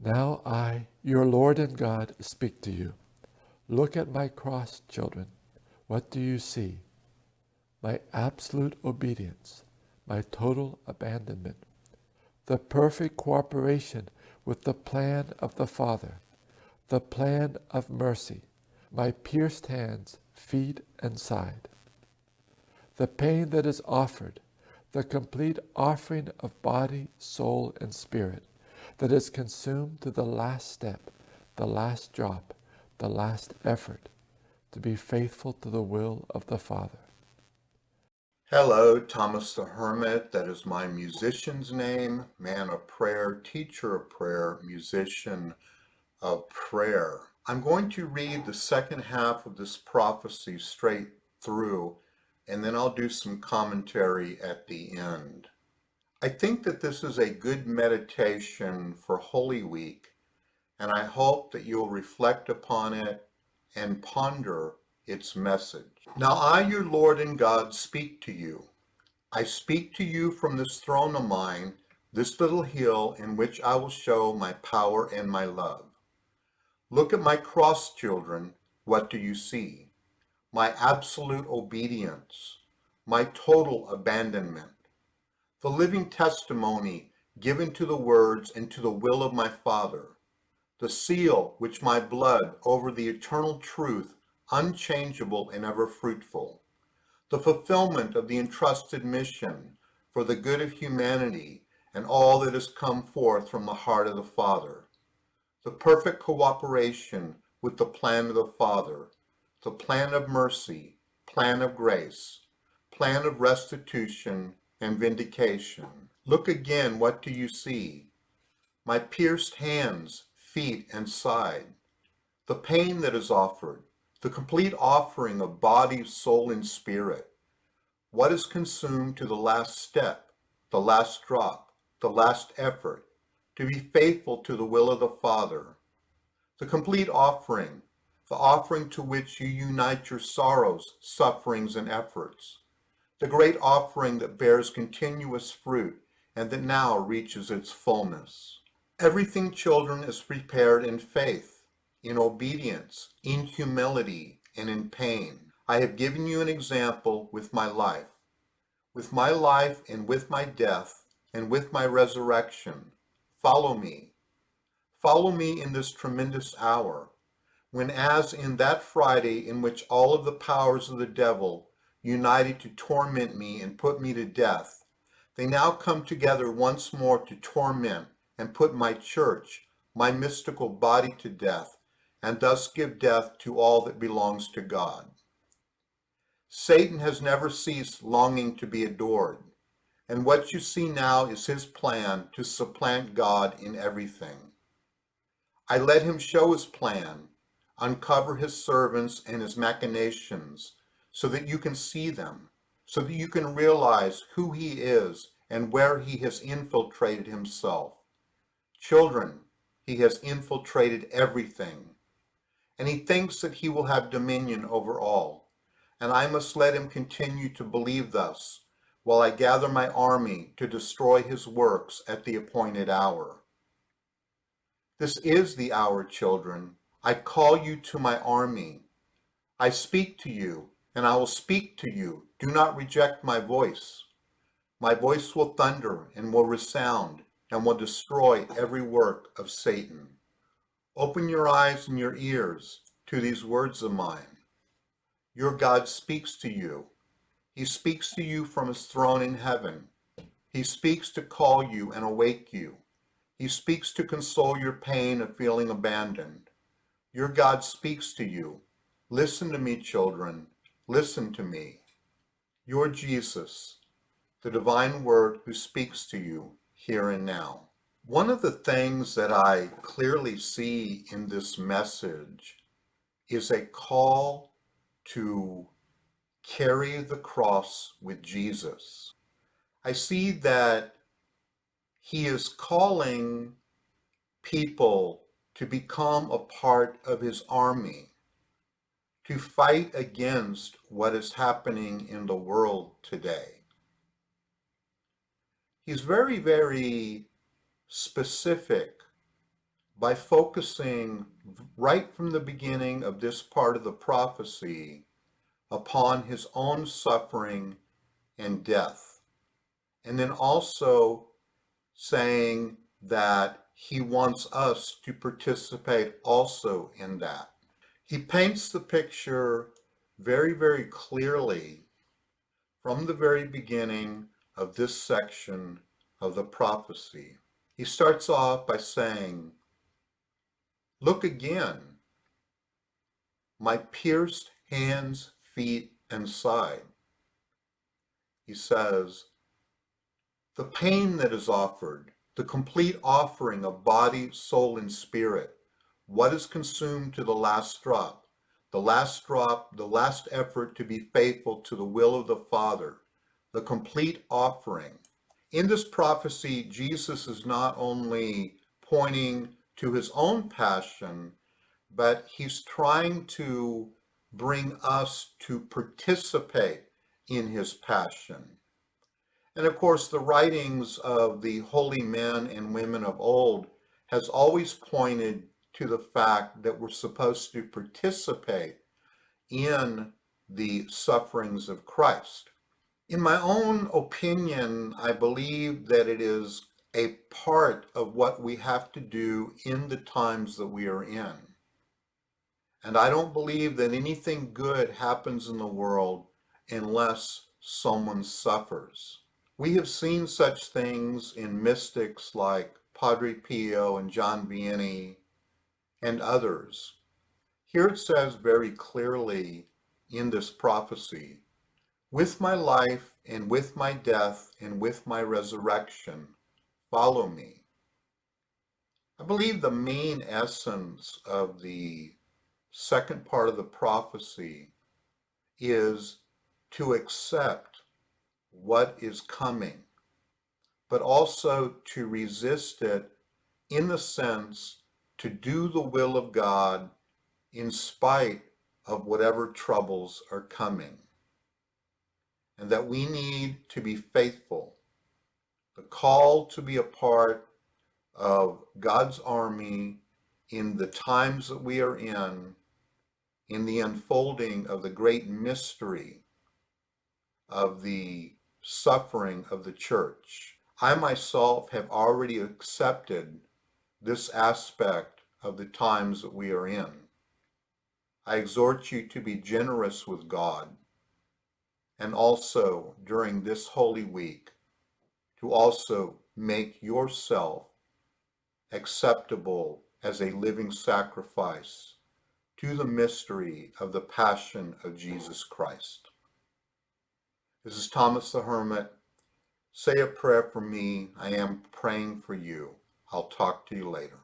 Now I, your Lord and God, speak to you. Look at my cross, children. What do you see? My absolute obedience, my total abandonment, the perfect cooperation with the plan of the Father, the plan of mercy, my pierced hands, feet, and side. The pain that is offered, the complete offering of body, soul, and spirit that is consumed to the last step, the last drop, the last effort to be faithful to the will of the Father. Hello, Thomas the Hermit. That is my musician's name. Man of prayer, teacher of prayer, musician of prayer. I'm going to read the second half of this prophecy straight through, and then I'll do some commentary at the end. I think that this is a good meditation for Holy Week, and I hope that you'll reflect upon it and ponder its message. Now I, your Lord and God, speak to you. I speak to you from this throne of mine, this little hill in which I will show my power and my love. Look at my cross, children. What do you see? My absolute obedience, my total abandonment, the living testimony given to the words and to the will of my Father, the seal which my blood over the eternal truth, unchangeable and ever fruitful, the fulfillment of the entrusted mission for the good of humanity and all that has come forth from the heart of the Father, the perfect cooperation with the plan of the Father, the plan of mercy, plan of grace, plan of restitution and vindication. Look again, what do you see? My pierced hands, feet, and side, the pain that is offered, the complete offering of body, soul, and spirit. What is consumed to the last step, the last drop, the last effort, to be faithful to the will of the Father. The complete offering, the offering to which you unite your sorrows, sufferings, and efforts. The great offering that bears continuous fruit and that now reaches its fullness. Everything, children, is prepared in faith, in obedience, in humility, and in pain. I have given you an example with my life. With my life and with my death and with my resurrection. Follow me. Follow me in this tremendous hour, when as in that Friday in which all of the powers of the devil united to torment me and put me to death, they now come together once more to torment and put my church, my mystical body to death, and thus give death to all that belongs to God. Satan has never ceased longing to be adored, and what you see now is his plan to supplant God in everything. I let him show his plan, uncover his servants and his machinations, so that you can see them, so that you can realize who he is and where he has infiltrated himself. Children, he has infiltrated everything, and he thinks that he will have dominion over all, and I must let him continue to believe thus, while I gather my army to destroy his works at the appointed hour. This is the hour, children. I call you to my army. I speak to you, and I will speak to you. Do not reject my voice. My voice will thunder and will resound and will destroy every work of Satan. Open your eyes and your ears to these words of mine. Your God speaks to you. He speaks to you from his throne in heaven. He speaks to call you and awake you. He speaks to console your pain of feeling abandoned. Your God speaks to you. Listen to me, children. Listen to me. Your Jesus, the divine word who speaks to you here and now. One of the things that I clearly see in this message is a call to carry the cross with Jesus. I see that he is calling people to become a part of his army, to fight against what is happening in the world today. He's very, very specific by focusing right from the beginning of this part of the prophecy upon his own suffering and death. And then also saying that he wants us to participate also in that. He paints the picture very, very clearly from the very beginning of this section of the prophecy. He starts off by saying, "Look again, my pierced hands, feet, and side." He says, the pain that is offered, the complete offering of body, soul, and spirit, what is consumed to the last drop, the last effort to be faithful to the will of the Father, the complete offering. In this prophecy, Jesus is not only pointing to his own passion, but he's trying to bring us to participate in his passion. And of course, the writings of the holy men and women of old has always pointed to the fact that we're supposed to participate in the sufferings of Christ. In my own opinion, I believe that it is a part of what we have to do in the times that we are in. And I don't believe that anything good happens in the world unless someone suffers. We have seen such things in mystics like Padre Pio and John Vianney and others. Here it says very clearly in this prophecy, "With my life and with my death and with my resurrection, follow me." I believe the main essence of the second part of the prophecy is to accept what is coming, but also to resist it in the sense to do the will of God in spite of whatever troubles are coming. And that we need to be faithful. The call to be a part of God's army in the times that we are in the unfolding of the great mystery of the suffering of the church. I myself have already accepted this aspect of the times that we are in. I exhort you to be generous with God, and also during this Holy Week to also make yourself acceptable as a living sacrifice to the mystery of the Passion of Jesus Christ. This is Thomas the Hermit. Say a prayer for me. I am praying for you. I'll talk to you later.